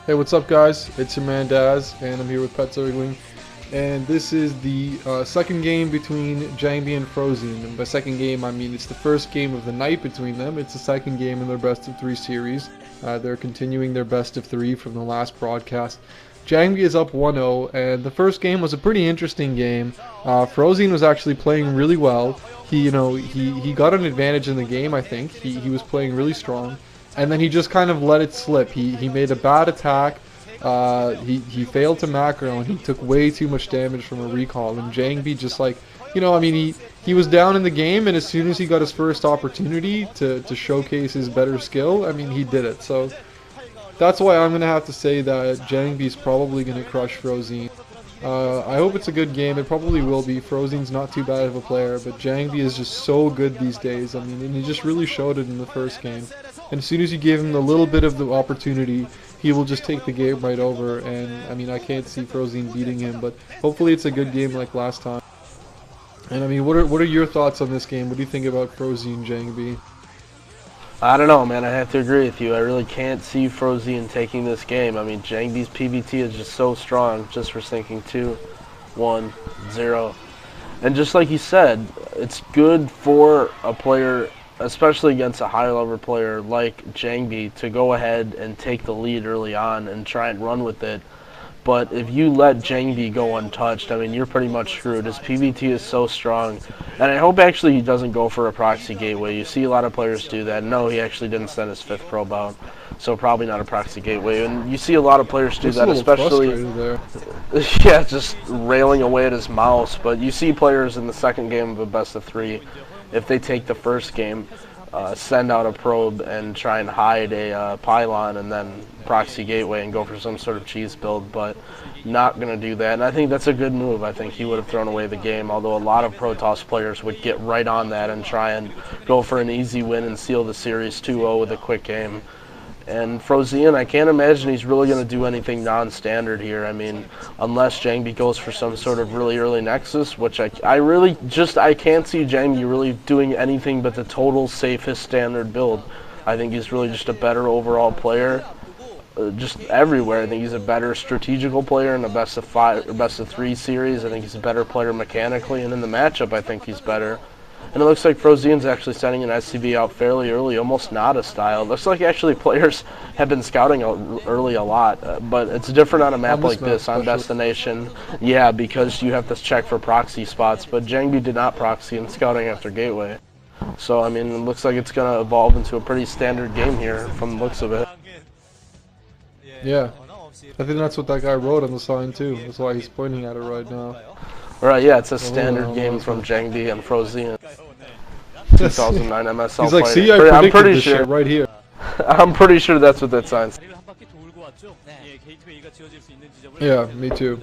Hey, what's up, guys? It's your man Daz, and I'm here with Petzergling. And this is the second game between Jangbi and FrOzean. And by second game, I mean it's the first game of the night between them. It's the second game in their best of 3 series. They're continuing their best of 3 from the last broadcast. Jangbi is up 1-0, and the first game was a pretty interesting game. FrOzean was actually playing really well. He got an advantage in the game. I think he was playing really strong. And then he just kind of let it slip. He made a bad attack. He failed to macro, and he took way too much damage from a recall. And Jangbi just he was down in the game, and as soon as he got his first opportunity to showcase his better skill, I mean, he did it. So that's why I'm going to have to say that Jangbi's probably going to crush FrOzean. I hope it's a good game. It probably will be. FrOzean's not too bad of a player, but Jangbi is just so good these days. I mean, and he just really showed it in the first game. And as soon as you give him a little bit of the opportunity, he will just take the game right over. And I mean, I can't see FrOzean beating him, but hopefully it's a good game like last time. And I mean, what are your thoughts on this game? What do you think about FrOzean Jangbi? I don't know, man. I have to agree with you. I really can't see FrOzean taking this game. I mean, Jangbi's PBT is just so strong, just for sinking 2, 1, 0. And just like you said, it's good for a player, especially against a higher level player like Jangbi, to go ahead and take the lead early on and try and run with it. But if you let Jangbi go untouched, I mean, you're pretty much screwed. His PBT is so strong. And I hope actually he doesn't go for a proxy gateway. You see a lot of players do that. No, he actually didn't send his 5th probe out, so probably not a proxy gateway. And you see a lot of players do that, especially yeah, just railing away at his mouse. But you see players in the second game of a best of 3, if they take the first game, send out a probe and try and hide a pylon and then proxy gateway and go for some sort of cheese build, but not going to do that. And I think that's a good move. I think he would have thrown away the game, although a lot of Protoss players would get right on that and try and go for an easy win and seal the series 2-0 with a quick game. And FrOzean, I can't imagine he's really going to do anything non-standard here. I mean, unless Jangbi goes for some sort of really early Nexus, which I can't see Jangbi really doing anything but the total safest standard build. I think he's really just a better overall player, just everywhere. I think he's a better strategical player in a best of 5 or best of 3 series. I think he's a better player mechanically, and in the matchup, I think he's better. And it looks like FrOzean's actually sending an SCV out fairly early, almost not a style. It looks like actually players have been scouting out early a lot, but it's different on a map like this, on Destination. Yeah, because you have to check for proxy spots, but Jangbi did not proxy in scouting after Gateway. So, I mean, it looks like it's going to evolve into a pretty standard game here from the looks of it. Yeah, I think that's what that guy wrote on the sign too. That's why he's pointing at it right now. Right, yeah, it's a standard game from Jangbi and FrOzean. 2009 MSL. He's like, fighting. see, I predicted this shit right here. I'm pretty sure that's what that sign says. Yeah, me too.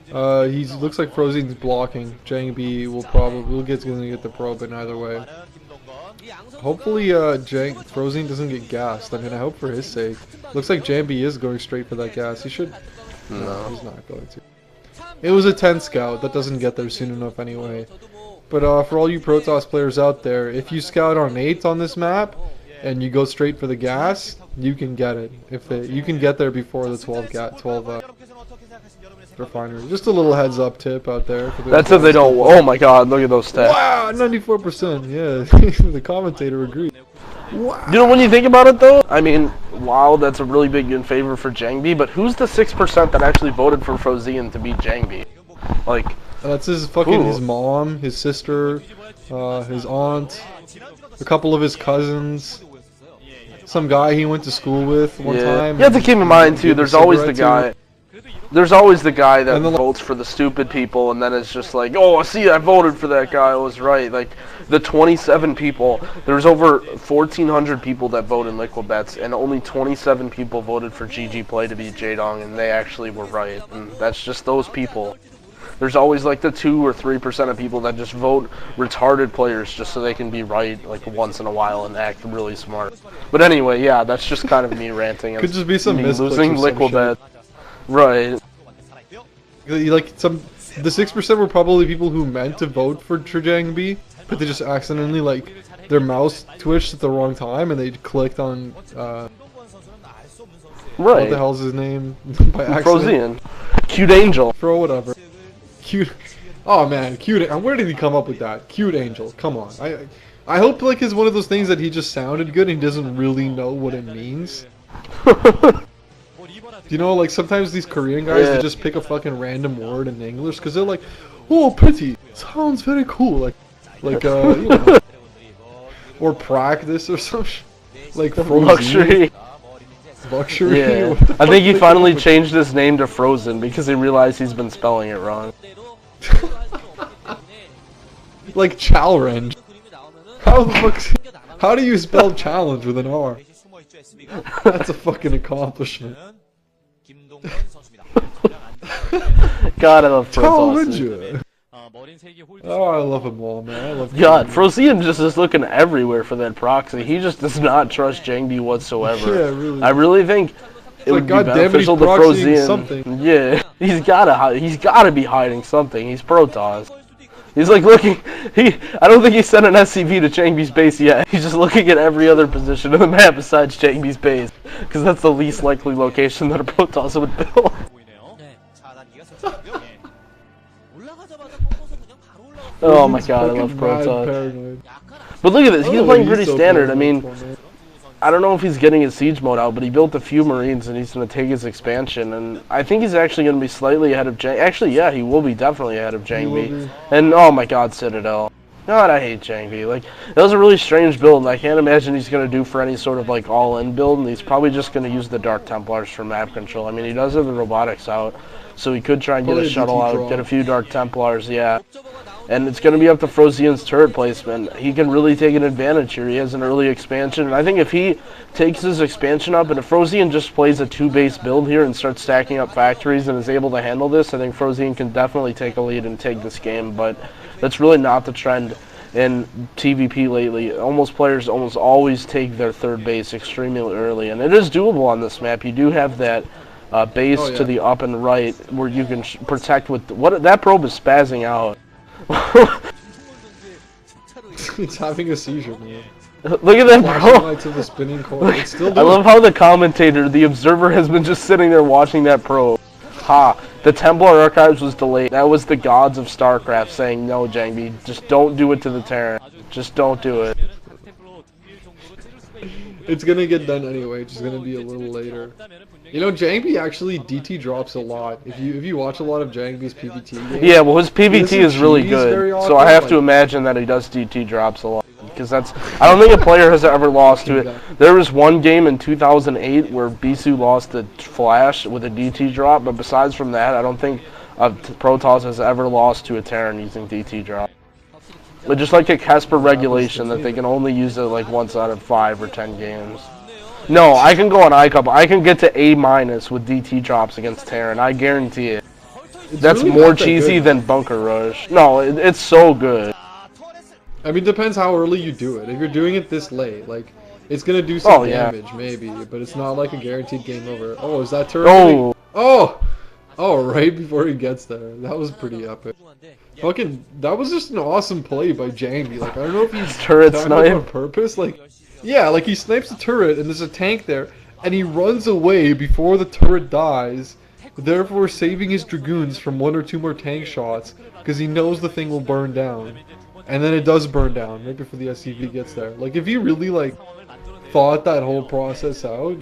He looks like FrOzean's blocking. Jangbi will probably gonna get the probe in either way. Hopefully, FrOzean doesn't get gassed. I mean, I hope for his sake. Looks like Jangbi is going straight for that gas. He should. No, he's not going to. It was a 10 scout. That doesn't get there soon enough anyway. But for all you Protoss players out there, if you scout on 8 on this map and you go straight for the gas, you can get it. You can get there before the 12 refinery. Just a little heads up tip out there. That's if they don't. Oh my God! Look at those stats. Wow, 94%. Yeah, the commentator agreed. Wow. You know, when you think about it though, I mean, wow, that's a really big in favor for Jangbi. But who's the 6% that actually voted for FrOzean to beat Jangbi? Like. That's his mom, his sister, his aunt, a couple of his cousins, some guy he went to school with one time. You have to keep in mind too, there's always the guy. There's always the guy that votes for the stupid people, and then it's just like, oh, see, I voted for that guy, I was right. Like, the 27 people, there's over 1,400 people that vote in Liquid Bets, and only 27 people voted for GG Play to beat Jaedong, and they actually were right. And that's just those people. There's always like the 2 or 3% of people that just vote retarded players just so they can be right like once in a while and act really smart. But anyway, yeah, that's just kind of me ranting. Could just be some losing Liquid Bet. Right. Like the 6% were probably people who meant to vote for Jangbi, but they just accidentally their mouse twitched at the wrong time and they clicked on What Right. the hell's his name? By accident. FrOzean. Cute Angel. Fro whatever. Cute. Oh man, cute. Where did he come up with that? Cute Angel. Come on. I hope like it's one of those things that he just sounded good and he doesn't really know what it means. You know, like sometimes these Korean guys they just pick a fucking random word in English because they're like, "Oh, pretty. Sounds very cool." Like you know, or practice or some like Luxury. Luxury. Yeah. I think he finally changed his name to FrOzean because he realized he's been spelling it wrong. Like challenge. How do you spell challenge with an R? That's a fucking accomplishment. God, I love Protoss. Challenge. Oh, I love them all, man. I love God, FrOzean just is looking everywhere for that proxy. He just does not trust Jangbi whatsoever. Yeah, really. I really think it would be beneficial to FrOzean. Yeah, he's gotta be hiding something. He's Protoss. He's like looking. I don't think he sent an SCV to Jangbi's base yet. He's just looking at every other position of the map besides Jangbi's base, because that's the least likely location that a Protoss would build. Oh my god, I love Protoss. But look at this, he's playing pretty standard. I mean, I don't know if he's getting his siege mode out, but he built a few Marines and he's going to take his expansion. And I think he's actually going to be slightly ahead of Jangbi. Actually, yeah, he will be definitely ahead of Jangbi. And oh my god, Citadel. God, I hate Jangbi. Like, that was a really strange build, and I can't imagine he's going to do for any sort of like all-in build. And he's probably just going to use the Dark Templars for map control. I mean, he does have the robotics out, so he could try and get a shuttle out, get a few Dark Templars, yeah. And it's going to be up to FrOzean's turret placement. He can really take an advantage here. He has an early expansion. And I think if he takes his expansion up, and if FrOzean just plays a 2-base build here and starts stacking up factories and is able to handle this, I think FrOzean can definitely take a lead and take this game. But that's really not the trend in TVP lately. Players almost always take their 3rd base extremely early. And it is doable on this map. You do have that base to the up and right where you can protect with... that probe is spazzing out. It's having a seizure, man. Look at that, bro. To the spinning core. It's still doing I love how the commentator, the observer, has been just sitting there watching that probe. Ha! The Templar Archives was delayed. That was the gods of StarCraft saying, no, Jangbi, just don't do it to the Terran. Just don't do it. It's gonna get done anyway, it's just gonna be a little later. You know, Jangbi actually DT drops a lot. If you watch a lot of Jangbi's PvT games, yeah, well, his PvT is really good, so I have to imagine that he does DT drops a lot. Because I don't think a player has ever lost to it. There was one game in 2008 where Bisu lost to Flash with a DT drop, but besides from that, I don't think Protoss has ever lost to a Terran using DT drop. But just like a ahkbar regulation that they can only use it like once out of 5 or 10 games. No, I can go on ahkbar. I can get to A- with DT drops against Terran. I guarantee it. That's really more cheesy than Bunker Rush. No, it's so good. I mean, it depends how early you do it. If you're doing it this late, like, it's gonna do some damage, maybe, but it's not like a guaranteed game over. Oh, is that turret? Oh! Oh! Oh, right before he gets there. That was pretty epic. Fucking, that was just an awesome play by Jangbi. Like, I don't know if he's turret snipe on purpose. Like, yeah, like he snipes the turret and there's a tank there, and he runs away before the turret dies, therefore saving his dragoons from 1 or 2 more tank shots because he knows the thing will burn down. And then it does burn down right before the SCV gets there. Like, if he really, like, thought that whole process out,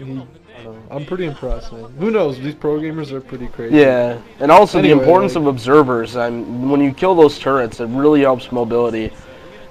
I'm pretty impressed, man. Who knows? These pro gamers are pretty crazy. Yeah, and also the importance of observers. When you kill those turrets, it really helps mobility.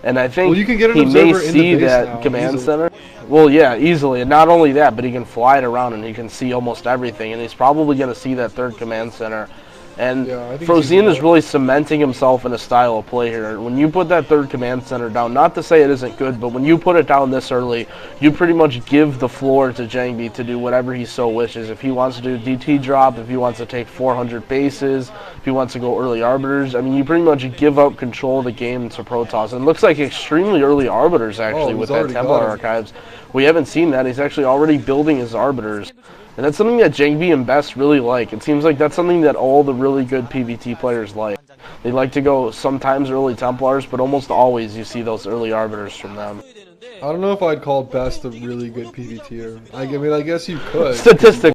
And I think you can get an he may observer see in the base that now, command easily. center. Well, yeah, easily. And not only that, but he can fly it around and he can see almost everything. And he's probably going to see that 3rd command center. And FrOzean is really cementing himself in a style of play here. When you put that 3rd command center down, not to say it isn't good, but when you put it down this early, you pretty much give the floor to Jangbi to do whatever he so wishes. If he wants to do a DT drop, if he wants to take 400 bases, if he wants to go early arbiters, I mean, you pretty much give up control of the game to Protoss. And it looks like extremely early arbiters, actually, with that Templar Archives. We haven't seen that. He's actually already building his arbiters. And that's something that Jangbi and Best really like. It seems like that's something that all the really good PvT players like. They like to go sometimes early Templars, but almost always you see those early Arbiters from them. I don't know if I'd call Best a really good PvTer. I mean, I guess you could. Statistically.